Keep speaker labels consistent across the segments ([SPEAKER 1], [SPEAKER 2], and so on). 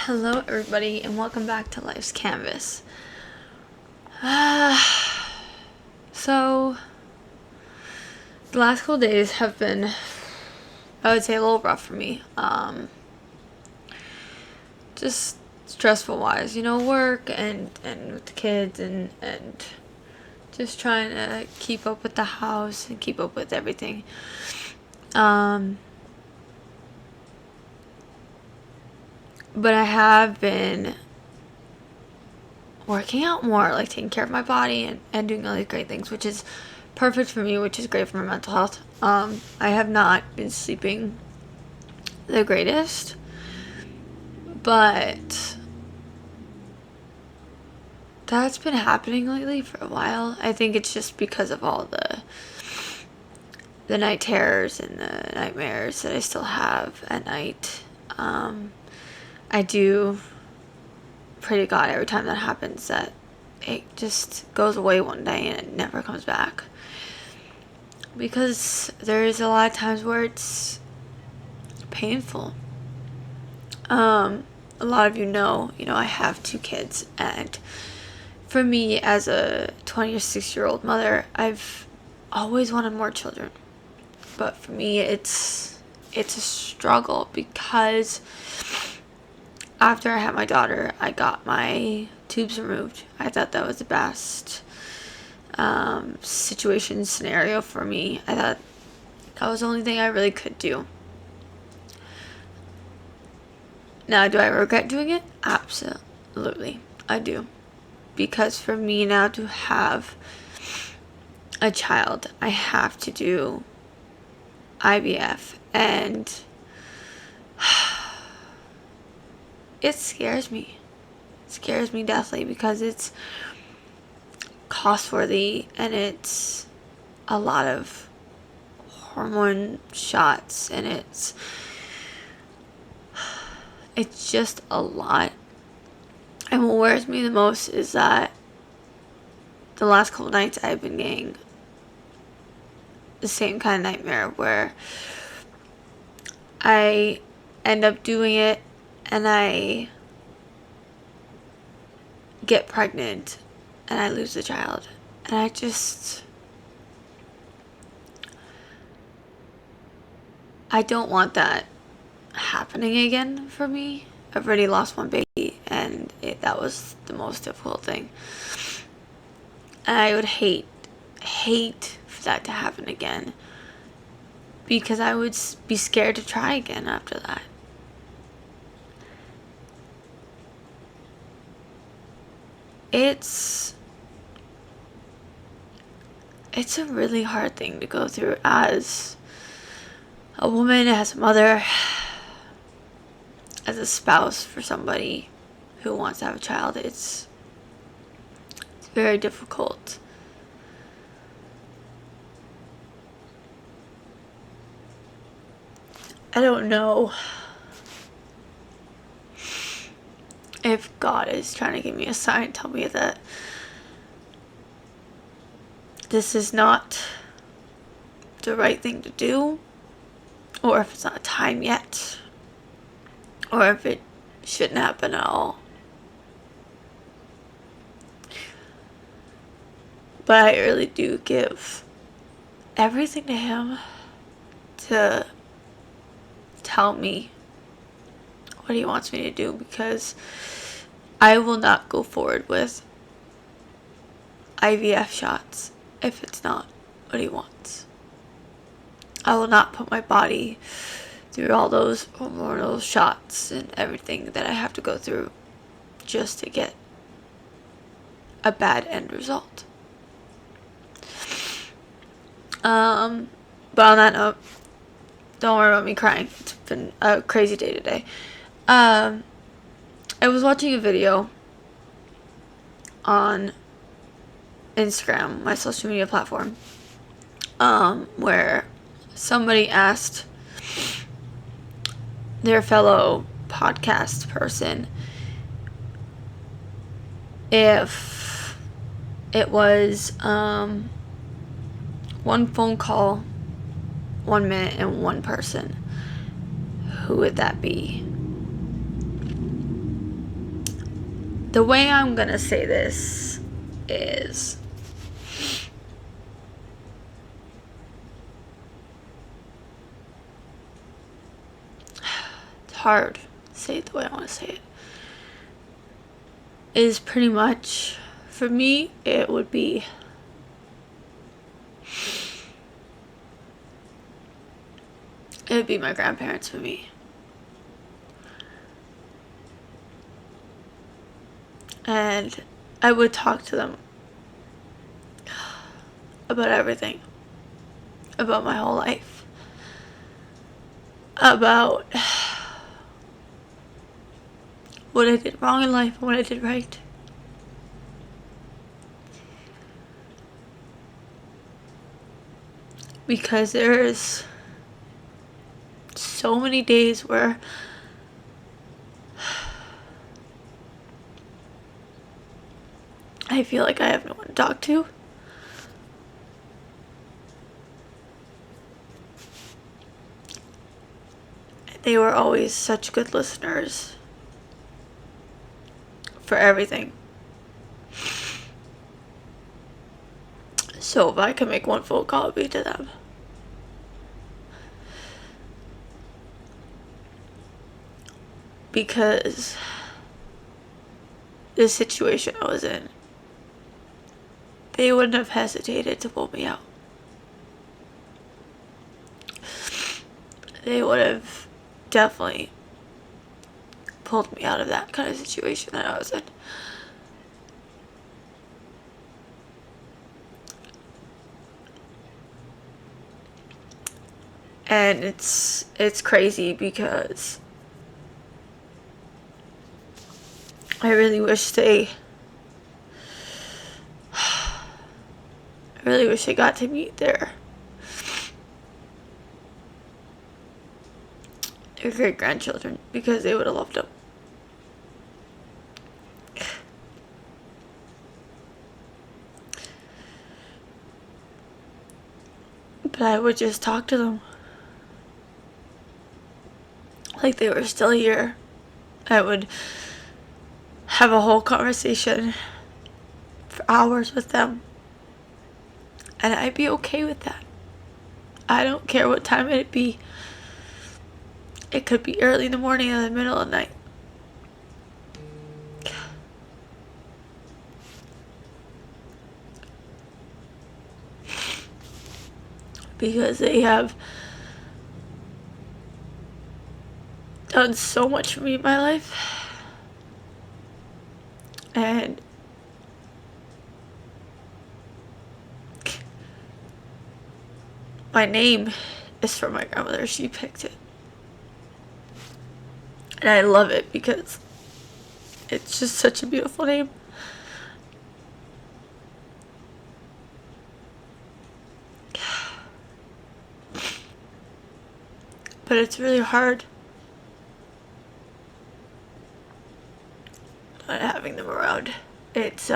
[SPEAKER 1] Hello, everybody, and welcome back to Life's Canvas. So, the last couple days have been, I would say, a little rough for me. Just stressful wise, work and with the kids and just trying to keep up with the house and keep up with everything. But I have been working out more, like taking care of my body and doing all these great things, which is perfect for me, which is great for my mental health. I have not been sleeping the greatest, but that's been happening lately for a while. I think it's just because of all the night terrors and the nightmares that I still have at night. I do pray to God every time that happens that it just goes away one day and it never comes back. Because there's a lot of times where it's painful. A lot of you know, I have 2 kids, and for me as a 26-year-old mother, I've always wanted more children. But for me, it's a struggle because after I had my daughter, I got my tubes removed. I thought that was the best scenario for me. I thought that was the only thing I really could do. Now, do I regret doing it? Absolutely, I do. Because for me now to have a child, I have to do IVF, and it scares me. It scares me deathly because it's cost-worthy and it's a lot of hormone shots, and it's just a lot. And what worries me the most is that the last couple nights I've been getting the same kind of nightmare where I end up doing it and I get pregnant and I lose the child. And I don't want that happening again for me. I've already lost one baby, and that was the most difficult thing. And I would hate for that to happen again, because I would be scared to try again after that. It's a really hard thing to go through as a woman, as a mother, as a spouse for somebody who wants to have a child. It's very difficult. I don't know if God is trying to give me a sign, tell me that this is not the right thing to do, or if it's not time yet, or if it shouldn't happen at all. But I really do give everything to Him to tell me what He wants me to do, because I will not go forward with IVF shots if it's not what He wants. I will not put my body through all those hormonal shots and everything that I have to go through just to get a bad end result. But on that note, don't worry about me crying. It's been a crazy day today. I was watching a video on Instagram, my social media platform, where somebody asked their fellow podcast person if it was one phone call, 1 minute, and one person, who would that be? the way I'm gonna say this is, it's hard to say it the way I want to say it, is pretty much, for me, it would be my grandparents for me. And I would talk to them about everything, about my whole life, about what I did wrong in life and what I did right. Because there's so many days where I feel like I have no one to talk to. They were always such good listeners for everything. So if I could make one phone call, it'd be to them. Because the situation I was in, they wouldn't have hesitated to pull me out. They would have definitely pulled me out of that kind of situation that I was in. And it's crazy because I really wish they got to meet their great grandchildren, because they would have loved them. But I would just talk to them like they were still here. I would have a whole conversation for hours with them, and I'd be okay with that. I don't care what time it'd be. It could be early in the morning or the middle of the night. Because they have done so much for me in my life. And my name is from my grandmother. She picked it. And I love it because it's just such a beautiful name. But it's really hard not having them around. It's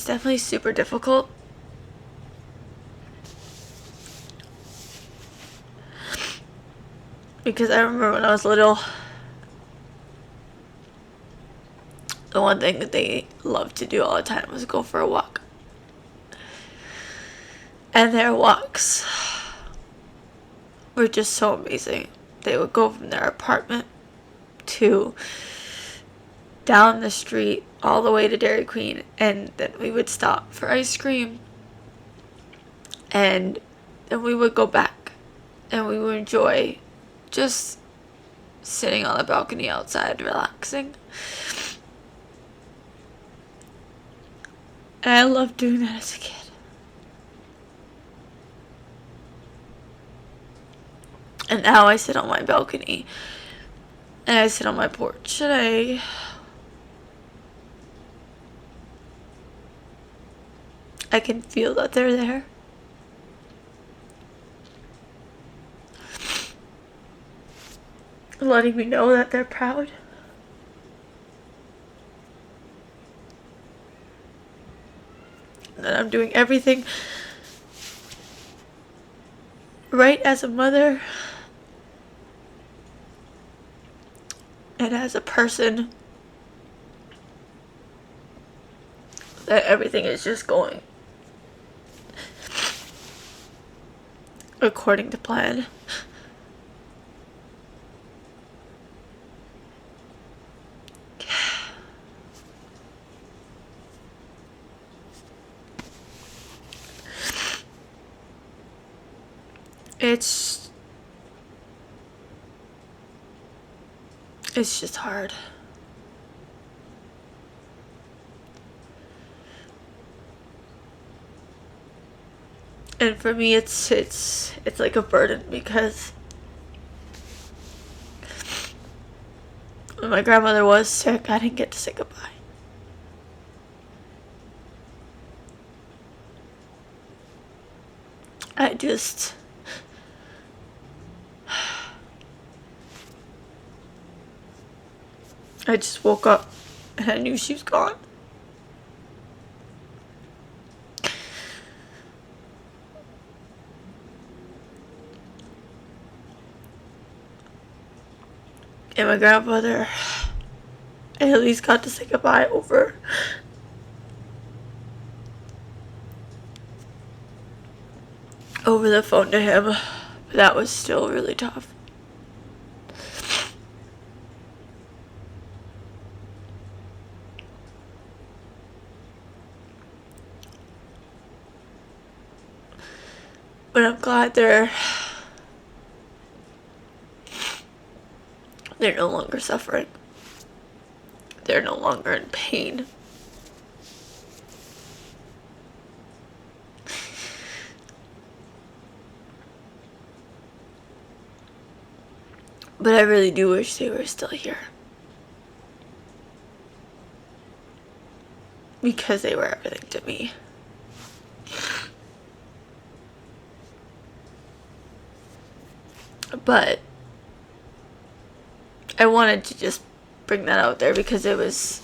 [SPEAKER 1] definitely super difficult. Because I remember when I was little, the one thing that they loved to do all the time was go for a walk. And their walks were just so amazing. They would go from their apartment to down the street all the way to Dairy Queen, and then we would stop for ice cream, and then we would go back, and we would enjoy just sitting on the balcony outside relaxing. And I loved doing that as a kid. And now I sit on my balcony and I sit on my porch and I can feel that they're there. Letting me know that they're proud. That I'm doing everything right as a mother. and as a person, that everything is just going according to plan. It's just hard. And for me, it's like a burden, because when my grandmother was sick, I didn't get to say goodbye. I just woke up and I knew she was gone. And my grandfather, I at least got to say goodbye over the phone to him. But that was still really tough. But I'm glad they're no longer suffering. They're no longer in pain. But I really do wish they were still here, because they were everything to me. But I wanted to just bring that out there because it was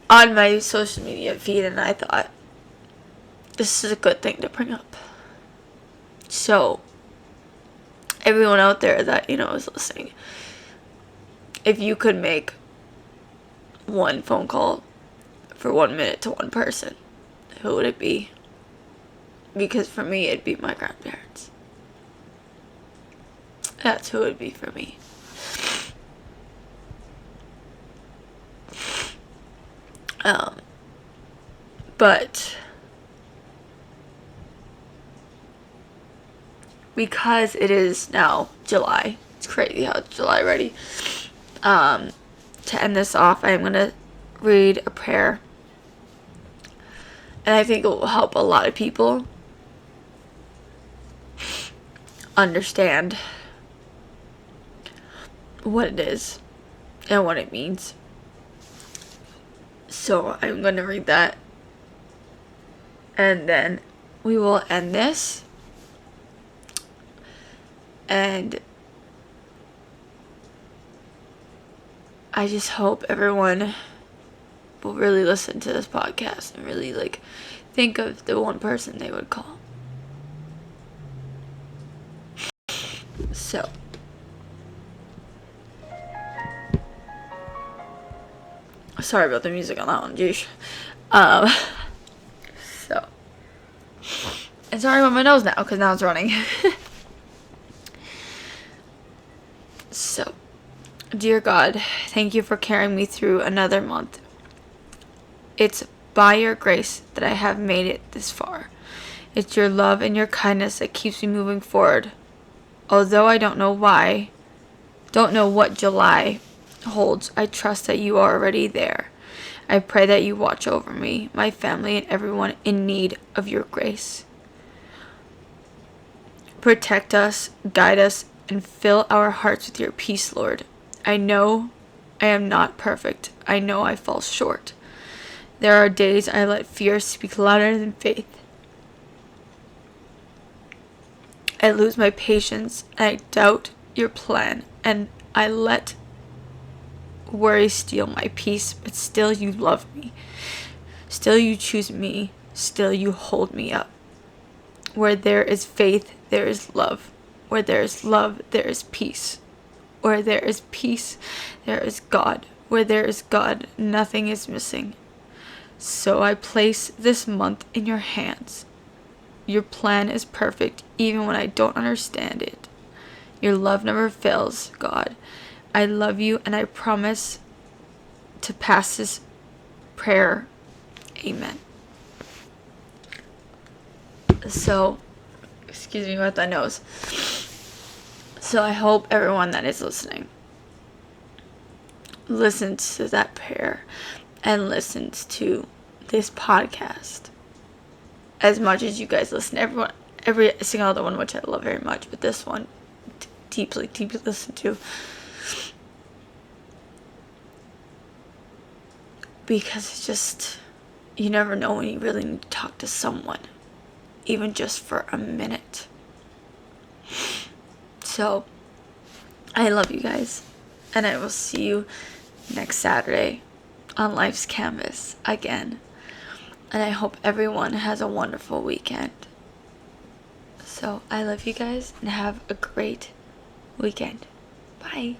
[SPEAKER 1] on my social media feed, and I thought this is a good thing to bring up. So, everyone out there that, is listening, if you could make one phone call for 1 minute to one person, who would it be? Because for me, it'd be my grandparents. That's who it would be for me. But because it is now July, it's crazy how it's July already. To end this off, I am going to read a prayer. And I think it will help a lot of people understand what it is and what it means. So I'm going to read that, and then we will end this. And I just hope everyone will really listen to this podcast and really think of the one person they would call. So, sorry about the music on that one, geez. So, and sorry about my nose now, because now it's running. So, dear God, thank you for carrying me through another month. It's by your grace that I have made it this far. It's your love and your kindness that keeps me moving forward. Although I don't know what July holds, I trust that you are already there. I pray that you watch over me, my family, and everyone in need of your grace. Protect us, guide us, and fill our hearts with your peace, Lord. I know I am not perfect. I know I fall short. There are days I let fear speak louder than faith. I lose my patience, and I doubt your plan, and I let worry steal my peace, but still you love me. Still you choose me. Still you hold me up. Where there is faith, there is love. Where there is love, there is peace. Where there is peace, there is God. Where there is God, nothing is missing. So I place this month in your hands. Your plan is perfect, even when I don't understand it. Your love never fails, God. I love you, and I promise to pass this prayer. Amen. So, excuse me with my nose. So I hope everyone that is listening listens to that prayer and listens to this podcast as much as you guys listen. Every single other one, which I love very much, but this one, deeply listen to. Because it's just, you never know when you really need to talk to someone, even just for a minute. So, I love you guys, and I will see you next Saturday on Life's Canvas again. And I hope everyone has a wonderful weekend. So, I love you guys, and have a great weekend. Bye.